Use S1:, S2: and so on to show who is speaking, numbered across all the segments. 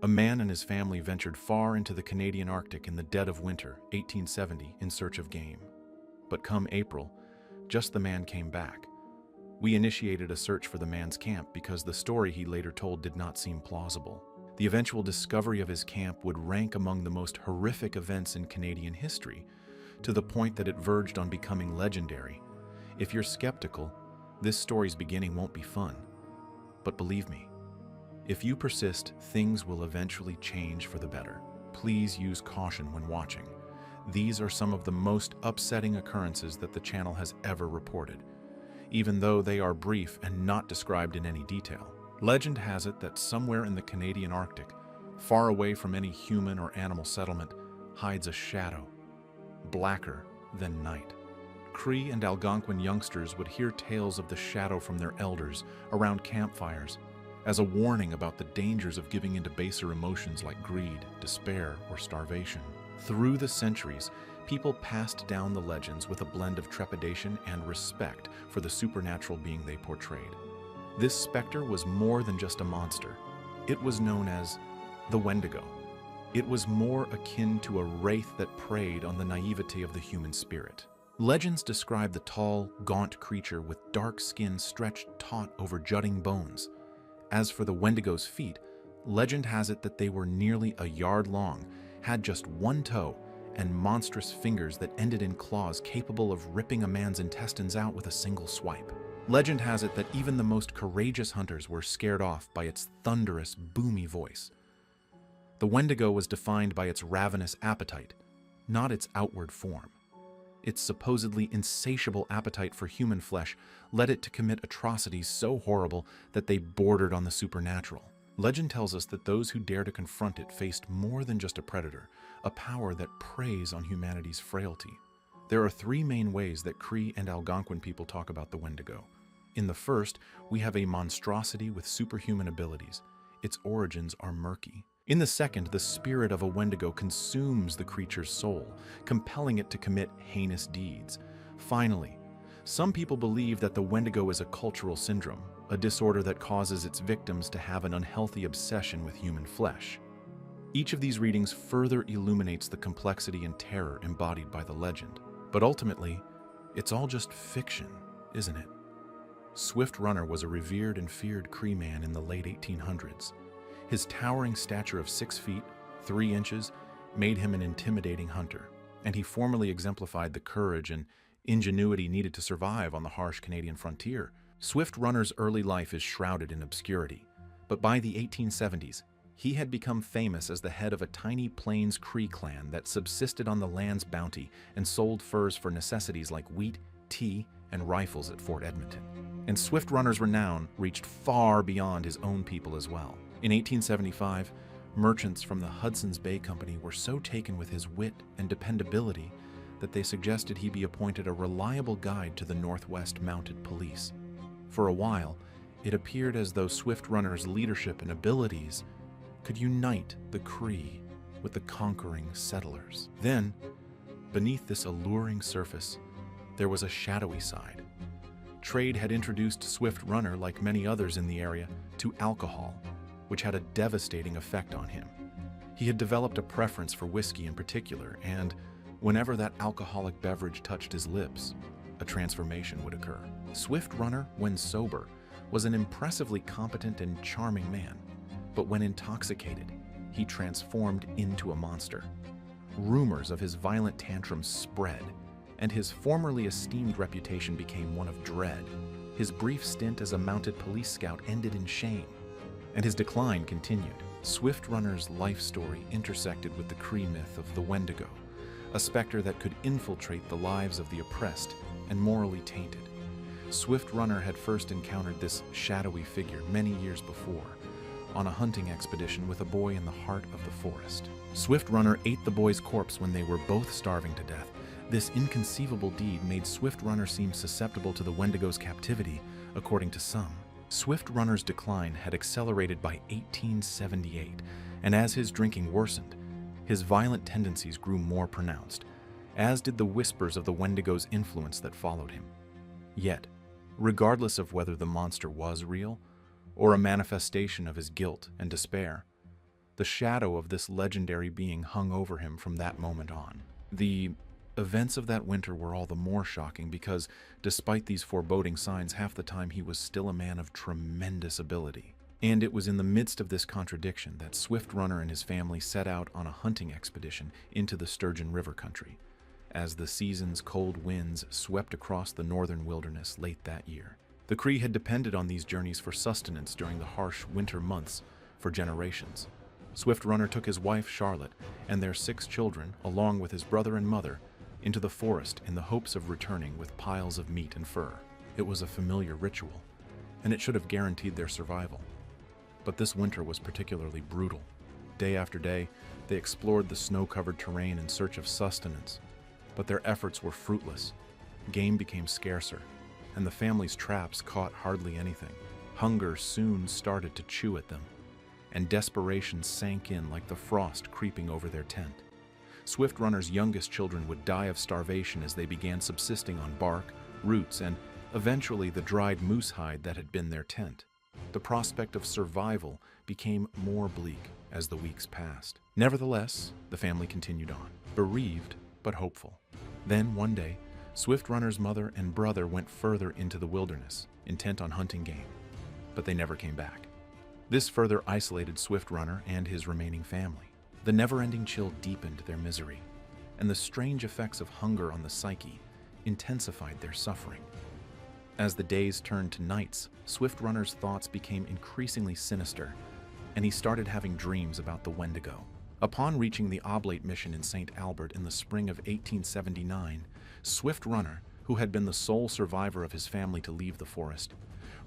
S1: A man and his family ventured far into the Canadian Arctic in the dead of winter, 1870, in search of game. But come April, just the man came back. We initiated a search for the man's camp because the story he later told did not seem plausible. The eventual discovery of his camp would rank among the most horrific events in Canadian history, to the point that it verged on becoming legendary. If you're skeptical, this story's beginning won't be fun. But believe me, if you persist, things will eventually change for the better. Please use caution when watching. These are some of the most upsetting occurrences that the channel has ever reported, even though they are brief and not described in any detail. Legend has it that somewhere in the Canadian Arctic, far away from any human or animal settlement, hides a shadow, blacker than night. Cree and Algonquin youngsters would hear tales of the shadow from their elders around campfires as a warning about the dangers of giving into baser emotions like greed, despair, or starvation. Through the centuries, people passed down the legends with a blend of trepidation and respect for the supernatural being they portrayed. This specter was more than just a monster. It was known as the Wendigo. It was more akin to a wraith that preyed on the naivety of the human spirit. Legends describe the tall, gaunt creature with dark skin stretched taut over jutting bones. As for the Wendigo's feet, legend has it that they were nearly a yard long, had just one toe, and monstrous fingers that ended in claws capable of ripping a man's intestines out with a single swipe. Legend has it that even the most courageous hunters were scared off by its thunderous, boomy voice. The Wendigo was defined by its ravenous appetite, not its outward form. Its supposedly insatiable appetite for human flesh led it to commit atrocities so horrible that they bordered on the supernatural. Legend tells us that those who dare to confront it faced more than just a predator, a power that preys on humanity's frailty. There are three main ways that Cree and Algonquin people talk about the Wendigo. In the first, we have a monstrosity with superhuman abilities. Its origins are murky. In the second, the spirit of a Wendigo consumes the creature's soul, compelling it to commit heinous deeds. Finally, some people believe that the Wendigo is a cultural syndrome, a disorder that causes its victims to have an unhealthy obsession with human flesh. Each of these readings further illuminates the complexity and terror embodied by the legend. But ultimately, it's all just fiction, isn't it? Swift Runner was a revered and feared Cree man in the late 1800s. His towering stature of 6 feet, 3 inches, made him an intimidating hunter, and he formally exemplified the courage and ingenuity needed to survive on the harsh Canadian frontier. Swift Runner's early life is shrouded in obscurity, but by the 1870s, he had become famous as the head of a tiny Plains Cree clan that subsisted on the land's bounty and sold furs for necessities like wheat, tea, and rifles at Fort Edmonton. And Swift Runner's renown reached far beyond his own people as well. In 1875, merchants from the Hudson's Bay Company were so taken with his wit and dependability that they suggested he be appointed a reliable guide to the Northwest Mounted Police. For a while, it appeared as though Swift Runner's leadership and abilities could unite the Cree with the conquering settlers. Then, beneath this alluring surface, there was a shadowy side. Trade had introduced Swift Runner, like many others in the area, to alcohol, which had a devastating effect on him. He had developed a preference for whiskey in particular, and whenever that alcoholic beverage touched his lips, a transformation would occur. Swift Runner, when sober, was an impressively competent and charming man, but when intoxicated, he transformed into a monster. Rumors of his violent tantrums spread, and his formerly esteemed reputation became one of dread. His brief stint as a mounted police scout ended in shame, and his decline continued. Swift Runner's life story intersected with the Cree myth of the Wendigo, a specter that could infiltrate the lives of the oppressed and morally tainted. Swift Runner had first encountered this shadowy figure many years before, on a hunting expedition with a boy in the heart of the forest. Swift Runner ate the boy's corpse when they were both starving to death. This inconceivable deed made Swift Runner seem susceptible to the Wendigo's captivity, according to some. Swift Runner's decline had accelerated by 1878, and as his drinking worsened, his violent tendencies grew more pronounced, as did the whispers of the Wendigo's influence that followed him. Yet, regardless of whether the monster was real, or a manifestation of his guilt and despair, The shadow of this legendary being hung over him from that moment on. The events of that winter were all the more shocking because, despite these foreboding signs, half the time he was still a man of tremendous ability. And it was in the midst of this contradiction that Swift Runner and his family set out on a hunting expedition into the Sturgeon River country, as the season's cold winds swept across the northern wilderness late that year. The Cree had depended on these journeys for sustenance during the harsh winter months for generations. Swift Runner took his wife Charlotte and their 6 children, along with his brother and mother, into the forest in the hopes of returning with piles of meat and fur. It was a familiar ritual, and it should have guaranteed their survival. But this winter was particularly brutal. Day after day, they explored the snow-covered terrain in search of sustenance, but their efforts were fruitless. Game became scarcer, and the family's traps caught hardly anything. Hunger soon started to chew at them, and desperation sank in like the frost creeping over their tent. Swift Runner's youngest children would die of starvation as they began subsisting on bark, roots, and eventually the dried moose hide that had been their tent. The prospect of survival became more bleak as the weeks passed. Nevertheless, the family continued on, bereaved but hopeful. Then, one day, Swift Runner's mother and brother went further into the wilderness, intent on hunting game, but they never came back. This further isolated Swift Runner and his remaining family. The never-ending chill deepened their misery, and the strange effects of hunger on the psyche intensified their suffering. As the days turned to nights, Swift Runner's thoughts became increasingly sinister, and he started having dreams about the Wendigo. Upon reaching the Oblate Mission in St. Albert in the spring of 1879, Swift Runner, who had been the sole survivor of his family to leave the forest,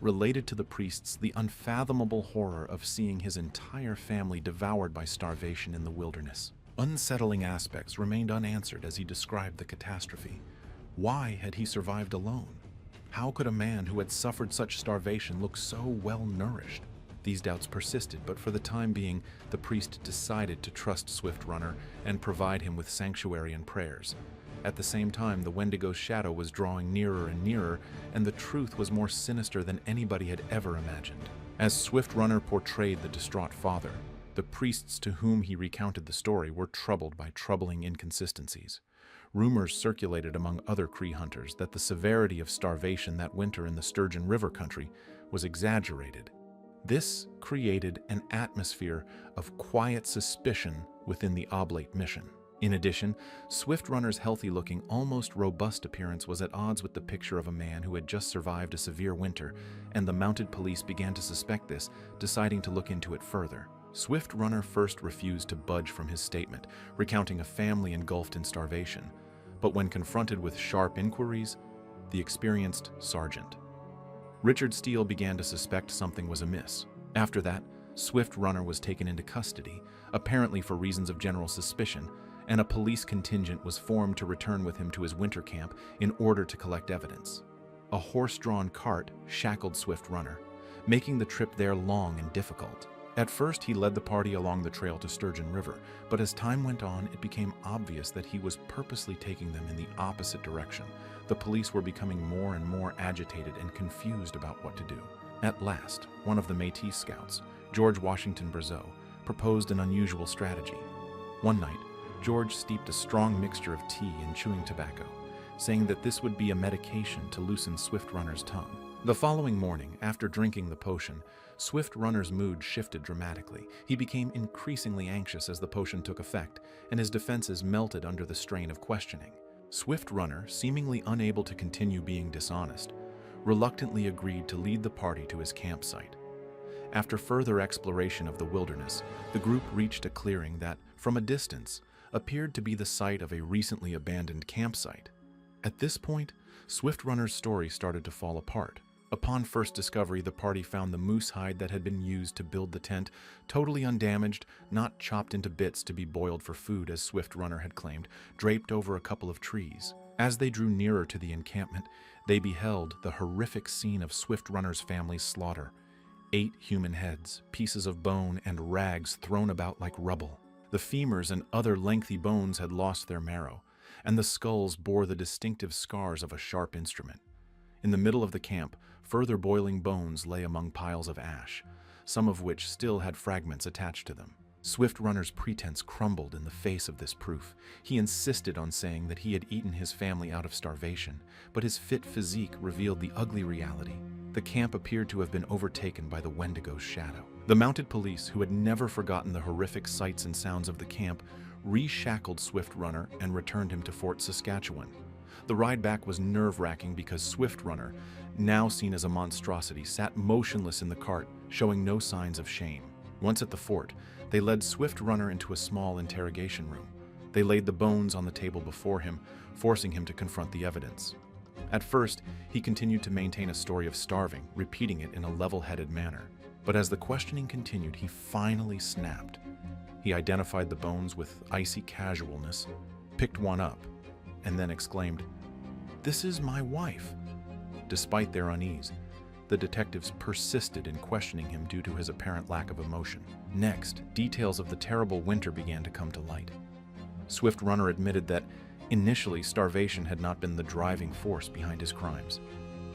S1: related to the priests the unfathomable horror of seeing his entire family devoured by starvation in the wilderness. Unsettling aspects remained unanswered as he described the catastrophe. Why had he survived alone? How could a man who had suffered such starvation look so well nourished? These doubts persisted, but for the time being, the priest decided to trust Swift Runner and provide him with sanctuary and prayers. At the same time, the Wendigo's shadow was drawing nearer and nearer, and the truth was more sinister than anybody had ever imagined. As Swift Runner portrayed the distraught father, the priests to whom he recounted the story were troubled by troubling inconsistencies. Rumors circulated among other Cree hunters that the severity of starvation that winter in the Sturgeon River country was exaggerated. This created an atmosphere of quiet suspicion within the Oblate Mission. In addition, Swift Runner's healthy-looking, almost robust appearance was at odds with the picture of a man who had just survived a severe winter, and the mounted police began to suspect this, deciding to look into it further. Swift Runner first refused to budge from his statement, recounting a family engulfed in starvation. But when confronted with sharp inquiries, the experienced sergeant, Richard Steele, began to suspect something was amiss. After that, Swift Runner was taken into custody, apparently for reasons of general suspicion, and a police contingent was formed to return with him to his winter camp in order to collect evidence. A horse-drawn cart shackled Swift Runner, making the trip there long and difficult. At first, he led the party along the trail to Sturgeon River, but as time went on, it became obvious that he was purposely taking them in the opposite direction. The police were becoming more and more agitated and confused about what to do. At last, one of the Métis scouts, George Washington Brazeau, proposed an unusual strategy. One night, George steeped a strong mixture of tea in chewing tobacco, saying that this would be a medication to loosen Swift Runner's tongue. The following morning, after drinking the potion, Swift Runner's mood shifted dramatically. He became increasingly anxious as the potion took effect, and his defenses melted under the strain of questioning. Swift Runner, seemingly unable to continue being dishonest, reluctantly agreed to lead the party to his campsite. After further exploration of the wilderness, the group reached a clearing that, from a distance, appeared to be the site of a recently abandoned campsite. At this point, Swift Runner's story started to fall apart. Upon first discovery, the party found the moose hide that had been used to build the tent totally undamaged, not chopped into bits to be boiled for food as Swift Runner had claimed, draped over a couple of trees. As they drew nearer to the encampment, they beheld the horrific scene of Swift Runner's family's slaughter. 8 human heads, pieces of bone, and rags thrown about like rubble. The femurs and other lengthy bones had lost their marrow, and the skulls bore the distinctive scars of a sharp instrument. In the middle of the camp, further boiling bones lay among piles of ash, some of which still had fragments attached to them. Swift Runner's pretense crumbled in the face of this proof. He insisted on saying that he had eaten his family out of starvation, but his fit physique revealed the ugly reality. The camp appeared to have been overtaken by the Wendigo's shadow. The mounted police, who had never forgotten the horrific sights and sounds of the camp, reshackled Swift Runner and returned him to Fort Saskatchewan. The ride back was nerve-wracking because Swift Runner, now seen as a monstrosity, sat motionless in the cart, showing no signs of shame. Once at the fort, they led Swift Runner into a small interrogation room. They laid the bones on the table before him, forcing him to confront the evidence. At first, he continued to maintain a story of starving, repeating it in a level-headed manner. But as the questioning continued, he finally snapped. He identified the bones with icy casualness, picked one up, and then exclaimed, "This is my wife." Despite their unease, the detectives persisted in questioning him due to his apparent lack of emotion. Next, details of the terrible winter began to come to light. Swift Runner admitted that initially starvation had not been the driving force behind his crimes.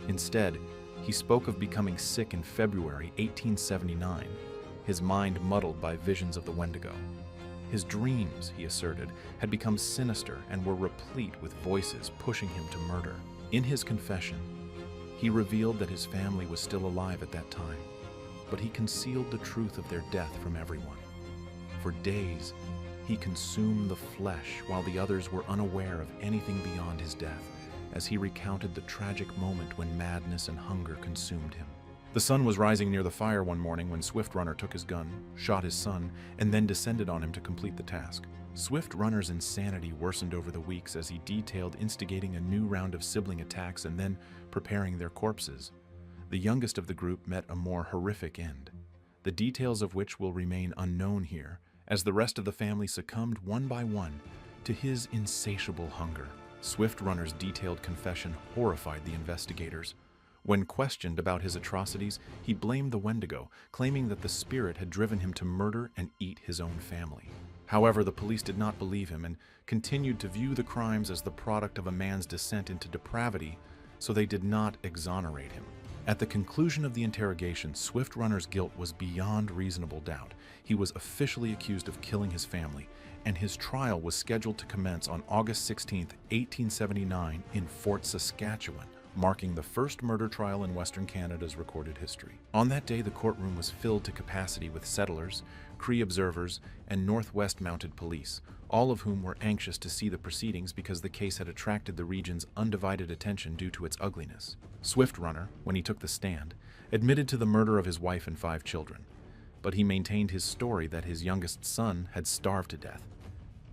S1: Instead, he spoke of becoming sick in February 1879, his mind muddled by visions of the Wendigo. His dreams, he asserted, had become sinister and were replete with voices pushing him to murder. In his confession, he revealed that his family was still alive at that time, but he concealed the truth of their death from everyone. For days, he consumed the flesh while the others were unaware of anything beyond his death, as he recounted the tragic moment when madness and hunger consumed him. The sun was rising near the fire one morning when Swift Runner took his gun, shot his son, and then descended on him to complete the task. Swift Runner's insanity worsened over the weeks as he detailed instigating a new round of sibling attacks and then preparing their corpses. The youngest of the group met a more horrific end, the details of which will remain unknown here, as the rest of the family succumbed one by one to his insatiable hunger. Swift Runner's detailed confession horrified the investigators. When questioned about his atrocities, he blamed the Wendigo, claiming that the spirit had driven him to murder and eat his own family. However, the police did not believe him and continued to view the crimes as the product of a man's descent into depravity, so they did not exonerate him. At the conclusion of the interrogation, Swift Runner's guilt was beyond reasonable doubt. He was officially accused of killing his family, and his trial was scheduled to commence on August 16, 1879 in Fort Saskatchewan, marking the first murder trial in Western Canada's recorded history. On that day, the courtroom was filled to capacity with settlers, Cree observers, and Northwest Mounted Police, all of whom were anxious to see the proceedings because the case had attracted the region's undivided attention due to its ugliness. Swift Runner, when he took the stand, admitted to the murder of his wife and 5 children, but he maintained his story that his youngest son had starved to death,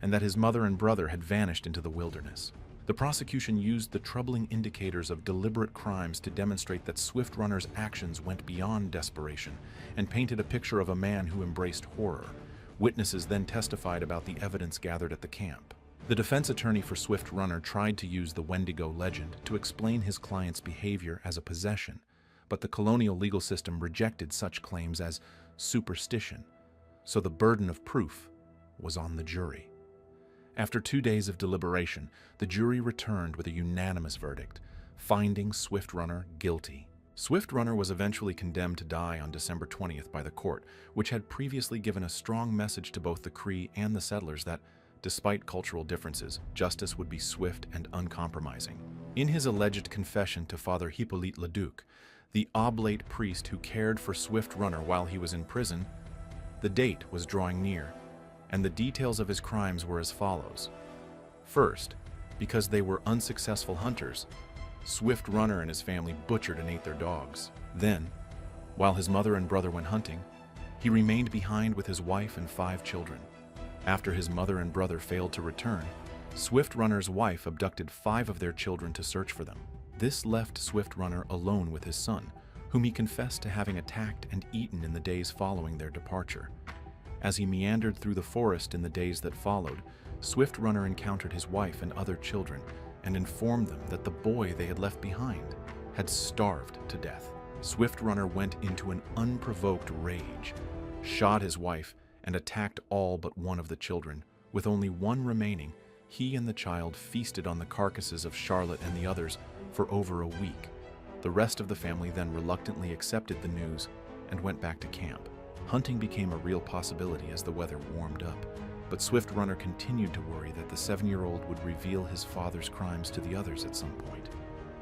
S1: and that his mother and brother had vanished into the wilderness. The prosecution used the troubling indicators of deliberate crimes to demonstrate that Swift Runner's actions went beyond desperation and painted a picture of a man who embraced horror. Witnesses then testified about the evidence gathered at the camp. The defense attorney for Swift Runner tried to use the Wendigo legend to explain his client's behavior as a possession, but the colonial legal system rejected such claims as superstition, so the burden of proof was on the jury. After 2 days of deliberation, the jury returned with a unanimous verdict, finding Swift Runner guilty. Swift Runner was eventually condemned to die on December 20th by the court, which had previously given a strong message to both the Cree and the settlers that, despite cultural differences, justice would be swift and uncompromising. In his alleged confession to Father Hippolyte Leduc, the oblate priest who cared for Swift Runner while he was in prison, the date was drawing near, and the details of his crimes were as follows. First, because they were unsuccessful hunters, Swift Runner and his family butchered and ate their dogs. Then, while his mother and brother went hunting, he remained behind with his wife and 5 children. After his mother and brother failed to return, Swift Runner's wife abducted 5 of their children to search for them. This left Swift Runner alone with his son, whom he confessed to having attacked and eaten in the days following their departure. As he meandered through the forest in the days that followed, Swift Runner encountered his wife and other children and informed them that the boy they had left behind had starved to death. Swift Runner went into an unprovoked rage, shot his wife, and attacked all but one of the children. With only one remaining, he and the child feasted on the carcasses of Charlotte and the others for over a week. The rest of the family then reluctantly accepted the news and went back to camp. Hunting became a real possibility as the weather warmed up, but Swift Runner continued to worry that the 7-year-old would reveal his father's crimes to the others at some point.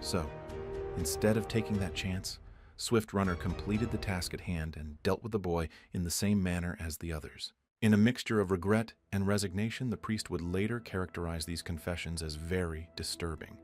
S1: So, instead of taking that chance, Swift Runner completed the task at hand and dealt with the boy in the same manner as the others. In a mixture of regret and resignation, the priest would later characterize these confessions as very disturbing.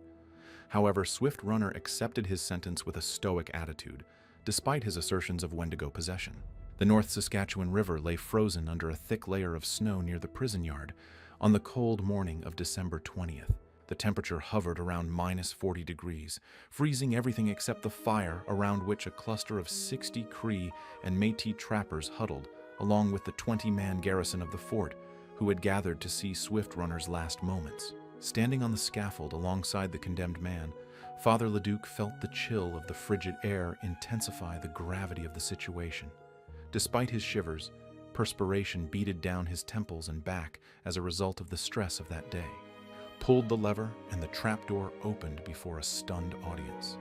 S1: However, Swift Runner accepted his sentence with a stoic attitude, despite his assertions of Wendigo possession. The North Saskatchewan River lay frozen under a thick layer of snow near the prison yard on the cold morning of December 20th. The temperature hovered around -40 degrees, freezing everything except the fire around which a cluster of 60 Cree and Métis trappers huddled, along with the 20-man garrison of the fort, who had gathered to see Swift Runner's last moments. Standing on the scaffold alongside the condemned man, Father Leduc felt the chill of the frigid air intensify the gravity of the situation. Despite his shivers, perspiration beaded down his temples and back as a result of the stress of that day. Pulled the lever, and the trapdoor opened before a stunned audience.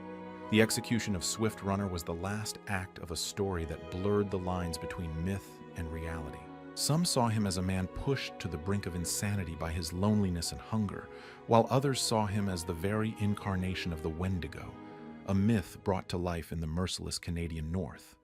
S1: The execution of Swift Runner was the last act of a story that blurred the lines between myth and reality. Some saw him as a man pushed to the brink of insanity by his loneliness and hunger, while others saw him as the very incarnation of the Wendigo, a myth brought to life in the merciless Canadian North.